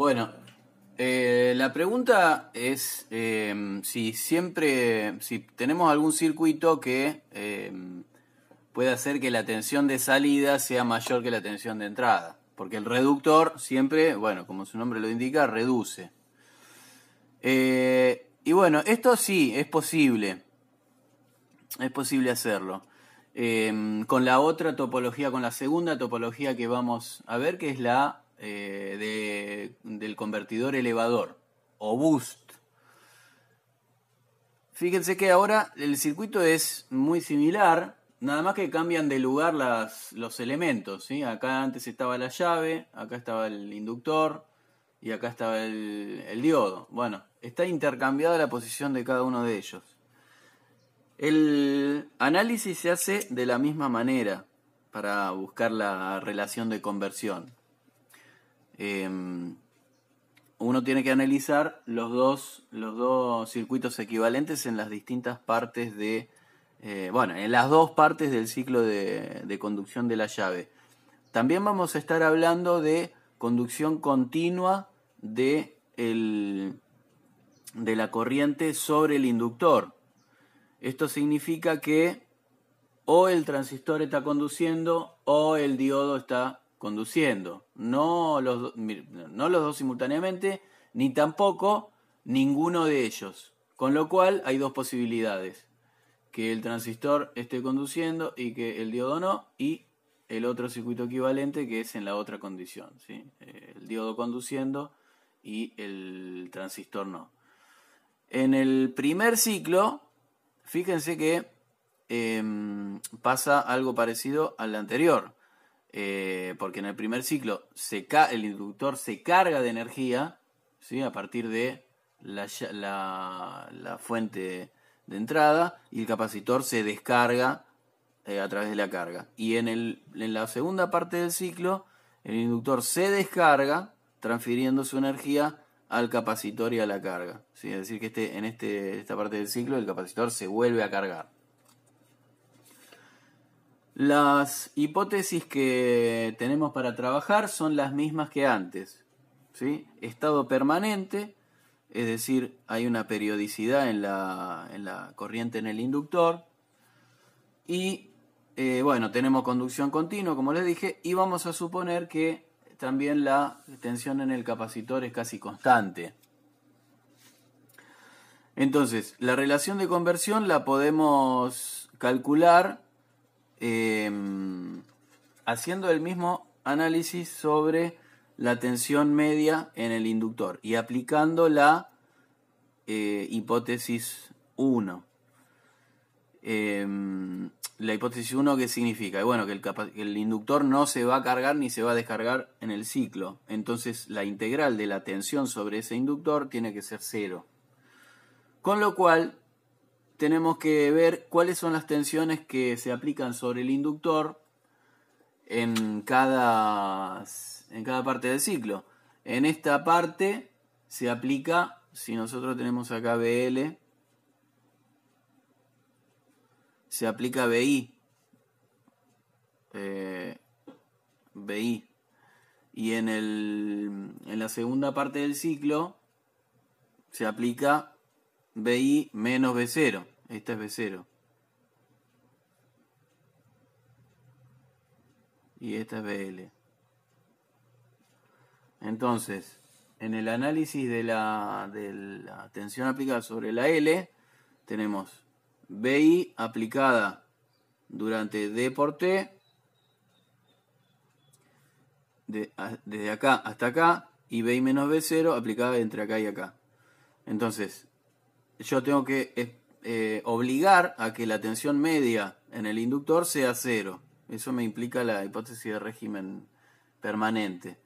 Bueno, la pregunta es si tenemos algún circuito que puede hacer que la tensión de salida sea mayor que la tensión de entrada. Porque el reductor siempre, bueno, como su nombre lo indica, reduce. Y bueno, esto sí, es posible hacerlo. Con la otra topología, con la segunda topología que vamos a ver, que es la del convertidor elevador o boost. Fíjense que ahora el circuito es muy similar, nada más que cambian de lugar los elementos, ¿sí? Acá antes estaba la llave, acá estaba el inductor y acá estaba el diodo. Bueno, está intercambiada la posición de cada uno de ellos. El análisis se hace de la misma manera para buscar la relación de conversión. Uno tiene que analizar los dos circuitos equivalentes en las distintas partes en las dos partes del ciclo de conducción de la llave. También vamos a estar hablando de conducción continua de la corriente sobre el inductor. Esto significa que o el transistor está conduciendo o el diodo está conduciendo. No los dos simultáneamente, ni tampoco ninguno de ellos. Con lo cual hay dos posibilidades. Que el transistor esté conduciendo y que el diodo no. Y el otro circuito equivalente que es en la otra condición, ¿sí? El diodo conduciendo y el transistor no. En el primer ciclo, fíjense que pasa algo parecido al anterior, porque en el primer ciclo el inductor se carga de energía, ¿sí? A partir de la fuente de entrada, y el capacitor se descarga a través de la carga. Y en la segunda parte del ciclo, el inductor se descarga transfiriendo su energía al capacitor y a la carga, ¿sí? Es decir, que en esta parte del ciclo el capacitor se vuelve a cargar. Las hipótesis que tenemos para trabajar son las mismas que antes, ¿sí? Estado permanente, es decir, hay una periodicidad en la corriente en el inductor. Y tenemos conducción continua, como les dije, y vamos a suponer que también la tensión en el capacitor es casi constante. Entonces, la relación de conversión la podemos calcular haciendo el mismo análisis sobre la tensión media en el inductor y aplicando la hipótesis 1. La hipótesis 1, ¿qué significa? Bueno, que el inductor no se va a cargar ni se va a descargar en el ciclo. Entonces la integral de la tensión sobre ese inductor tiene que ser 0. Con lo cual tenemos que ver cuáles son las tensiones que se aplican sobre el inductor en cada parte del ciclo. En esta parte se aplica, si nosotros tenemos acá BL, se aplica BI. BI. Y en la segunda parte del ciclo se aplica BI menos B0. Esta es B0. Y esta es BL. Entonces, en el análisis de la tensión aplicada sobre la L, tenemos BI aplicada durante D por T, desde acá hasta acá, y BI menos B0 aplicada entre acá y acá. Entonces, yo tengo que obligar a que la tensión media en el inductor sea 0. Eso me implica la hipótesis de régimen permanente.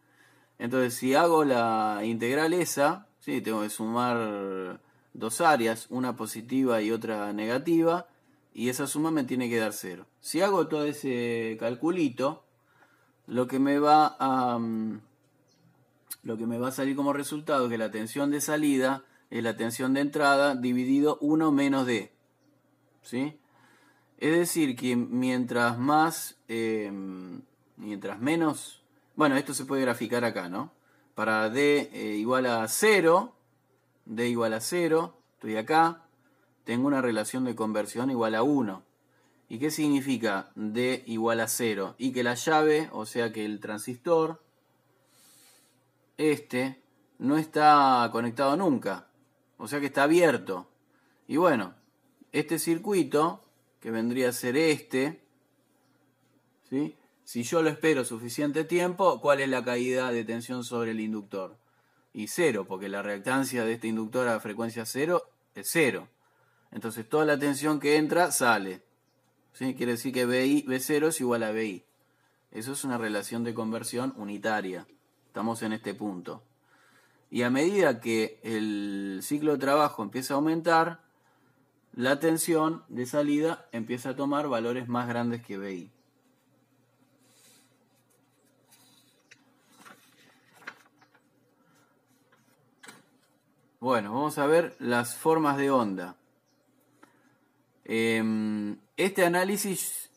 Entonces, si hago la integral esa, ¿sí? Tengo que sumar dos áreas, una positiva y otra negativa, y esa suma me tiene que dar 0. Si hago todo ese calculito, lo que me va a salir como resultado es que la tensión de salida es la tensión de entrada dividido 1 menos D, ¿sí? Es decir, que mientras menos... Bueno, esto se puede graficar acá, ¿no? para D igual a 0, D igual a 0, estoy acá, tengo una relación de conversión igual a 1. ¿Y qué significa D igual a 0? Y que la llave, o sea que el transistor, no está conectado nunca, o sea que está abierto. Y bueno, este circuito, que vendría a ser ¿sí? Si yo lo espero suficiente tiempo, ¿cuál es la caída de tensión sobre el inductor? Y 0, porque la reactancia de este inductor a frecuencia 0 es 0. Entonces toda la tensión que entra sale. ¿Sí? Quiere decir que B0 es igual a BI. Eso es una relación de conversión unitaria. Estamos en este punto. Y a medida que el ciclo de trabajo empieza a aumentar, la tensión de salida empieza a tomar valores más grandes que BI. Bueno, vamos a ver las formas de onda. Este análisis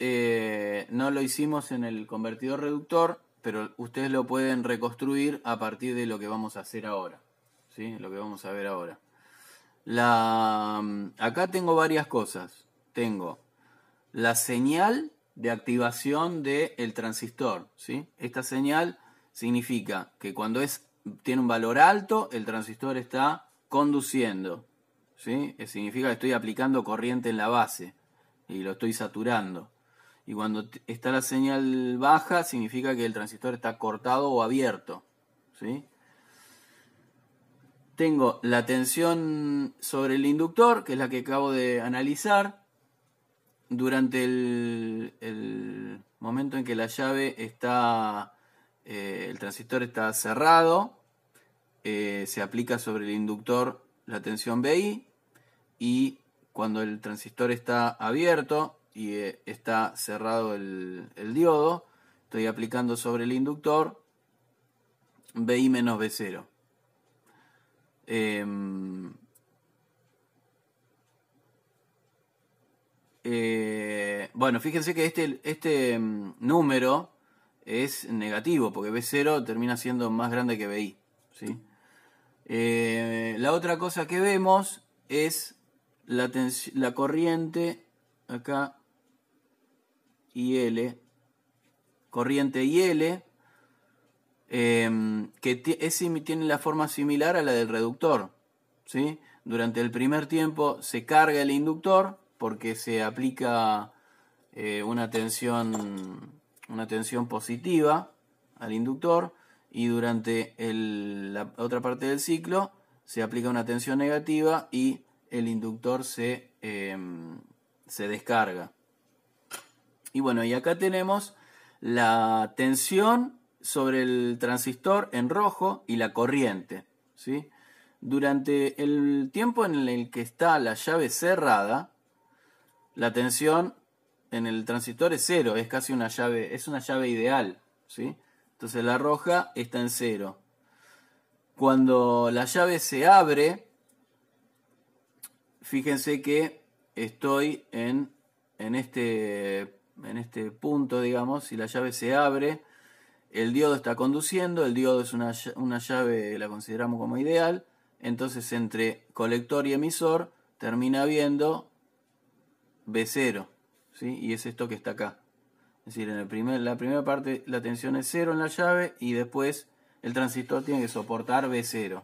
no lo hicimos en el convertidor reductor, pero ustedes lo pueden reconstruir a partir de lo que vamos a hacer ahora, ¿sí? Lo que vamos a ver ahora. Acá tengo varias cosas. Tengo la señal de activación del transistor, ¿sí? Esta señal significa que cuando tiene un valor alto, el transistor está conduciendo, ¿sí? Significa que estoy aplicando corriente en la base y lo estoy saturando. Y cuando está la señal baja, significa que el transistor está cortado o abierto, ¿sí? Tengo la tensión sobre el inductor, que es la que acabo de analizar. Durante el momento en que la llave está, el transistor está cerrado, se aplica sobre el inductor la tensión BI, y cuando el transistor está abierto y está cerrado el diodo, estoy aplicando sobre el inductor BI menos B0. Bueno, fíjense que este número es negativo, porque B0 termina siendo más grande que BI, ¿sí? La otra cosa que vemos es la corriente, acá, IL, corriente IL, que tiene la forma similar a la del reductor, ¿sí? Durante el primer tiempo se carga el inductor porque se aplica una tensión positiva al inductor, y durante la otra parte del ciclo se aplica una tensión negativa y el inductor se descarga. Y bueno, y acá tenemos la tensión sobre el transistor en rojo y la corriente, ¿sí? Durante el tiempo en el que está la llave cerrada, la tensión en el transistor es 0, es casi una llave, es una llave ideal, ¿sí? Entonces la roja está en 0. Cuando la llave se abre, fíjense que estoy en este punto, digamos. Si la llave se abre, el diodo está conduciendo, el diodo es una llave, la consideramos como ideal, entonces entre colector y emisor termina habiendo B0, ¿sí? Y es esto que está acá. Es decir, en la primera parte la tensión es 0 en la llave, y después el transistor tiene que soportar B0.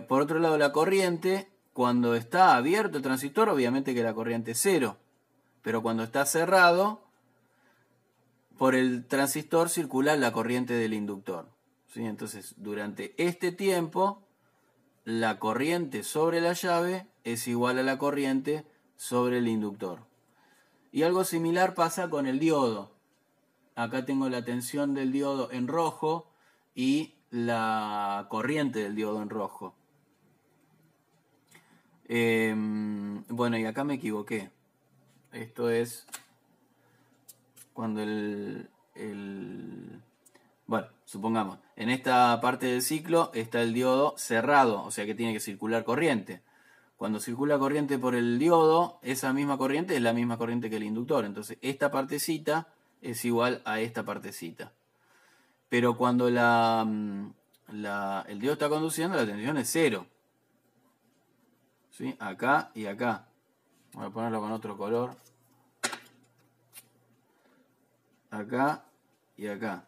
Por otro lado, la corriente, cuando está abierto el transistor, obviamente que la corriente es 0. Pero cuando está cerrado, por el transistor circula la corriente del inductor, ¿sí? Entonces, durante este tiempo, la corriente sobre la llave es igual a la corriente sobre el inductor. Y algo similar pasa con el diodo. Acá tengo la tensión del diodo en rojo y la corriente del diodo en rojo. Bueno, y acá me equivoqué. Esto es cuando bueno, supongamos, en esta parte del ciclo está el diodo cerrado, o sea que tiene que circular corriente. Cuando circula corriente por el diodo, esa misma corriente es la misma corriente que el inductor. Entonces, esta partecita es igual a esta partecita. pero cuando el diodo está conduciendo, la tensión es 0. ¿Sí? Acá y acá. Voy a ponerlo con otro color. Acá y acá.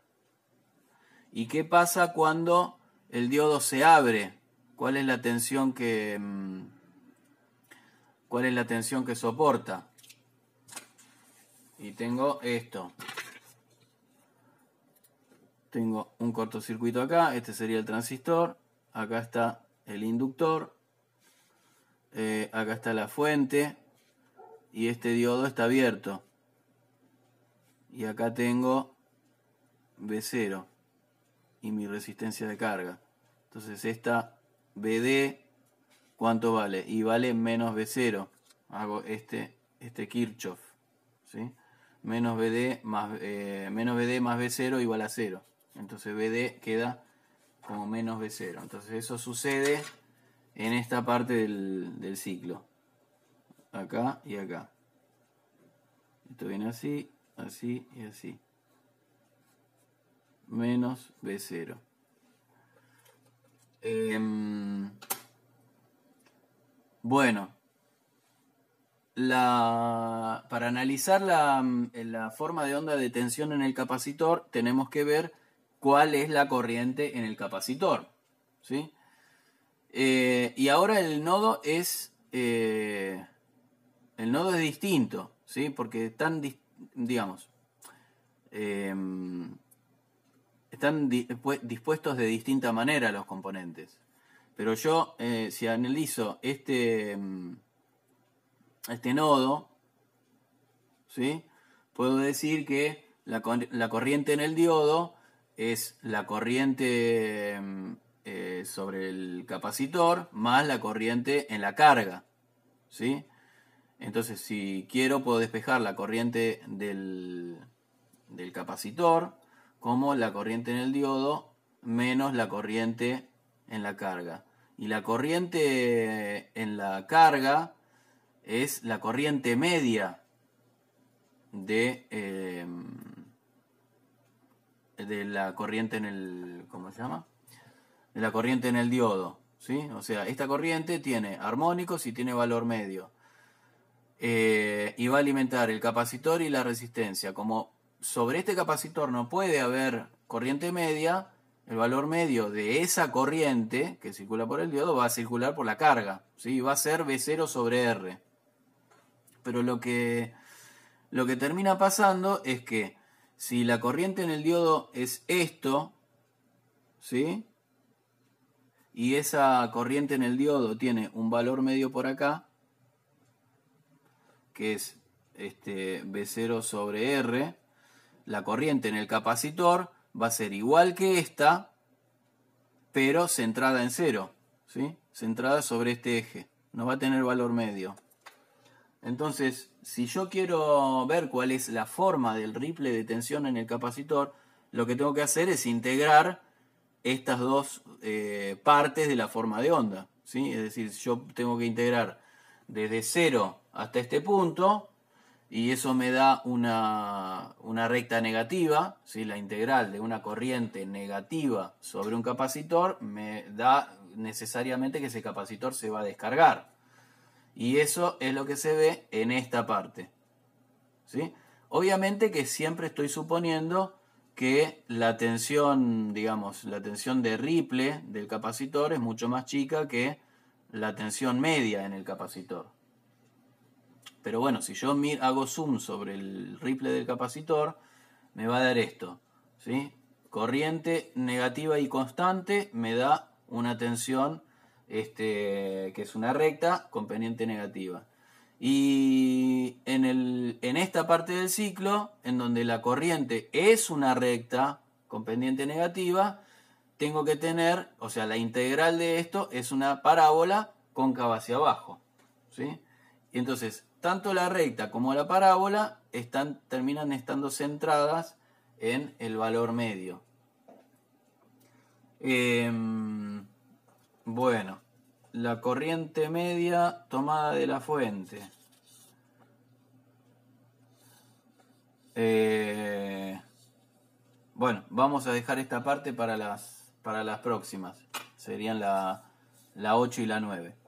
¿Y qué pasa cuando el diodo se abre? ¿Cuál es la tensión que soporta? Y tengo esto. Tengo un cortocircuito acá, este sería el transistor, acá está el inductor, acá está la fuente y este diodo está abierto. Y acá tengo V0 y mi resistencia de carga. Entonces esta VD, ¿cuánto vale? Y vale menos V0. Hago este Kirchhoff, ¿sí? Menos VD más V0 igual a 0. Entonces VD queda como menos V0. Entonces eso sucede en esta parte del ciclo. Acá y acá. Esto viene así, así y así. Menos V0. Bueno. Para analizar la forma de onda de tensión en el capacitor, tenemos que ver cuál es la corriente en el capacitor, ¿sí? Y ahora el nodo es distinto, ¿sí? Porque están dispuestos de distinta manera los componentes. Pero yo, si analizo este nodo, ¿sí? Puedo decir que la corriente en el diodo es la corriente sobre el capacitor más la corriente en la carga, ¿sí? Entonces, si quiero, puedo despejar la corriente del capacitor como la corriente en el diodo menos la corriente en la carga. Y la corriente en la carga es la corriente media de la corriente en el, ¿cómo se llama? De la corriente en el diodo, ¿sí? O sea, esta corriente tiene armónicos y tiene valor medio. Y va a alimentar el capacitor y la resistencia. Como sobre este capacitor no puede haber corriente media, el valor medio de esa corriente que circula por el diodo va a circular por la carga, ¿sí? Va a ser V0 sobre R. Pero lo que termina pasando es que si la corriente en el diodo es esto, ¿sí? Y esa corriente en el diodo tiene un valor medio por acá, que es V0 sobre R, la corriente en el capacitor va a ser igual que esta, pero centrada en 0, ¿sí? Centrada sobre este eje, no va a tener valor medio. Entonces, si yo quiero ver cuál es la forma del ripple de tensión en el capacitor, lo que tengo que hacer es integrar estas dos partes de la forma de onda, ¿sí? Es decir, yo tengo que integrar desde 0 hasta este punto, y eso me da una recta negativa, ¿sí? La integral de una corriente negativa sobre un capacitor me da necesariamente que ese capacitor se va a descargar. Y eso es lo que se ve en esta parte, ¿sí? Obviamente que siempre estoy suponiendo que la tensión, digamos, la tensión de ripple del capacitor es mucho más chica que la tensión media en el capacitor. Pero bueno, si yo hago zoom sobre el ripple del capacitor, me va a dar esto, ¿sí? Corriente negativa y constante me da una tensión que es una recta con pendiente negativa. Y en esta parte del ciclo, en donde la corriente es una recta con pendiente negativa, tengo que tener, o sea, la integral de esto es una parábola cóncava hacia abajo, ¿sí? Y entonces, tanto la recta como la parábola terminan estando centradas en el valor medio. Bueno, la corriente media tomada de la fuente. Bueno, vamos a dejar esta parte para las próximas. Serían la 8 y la 9.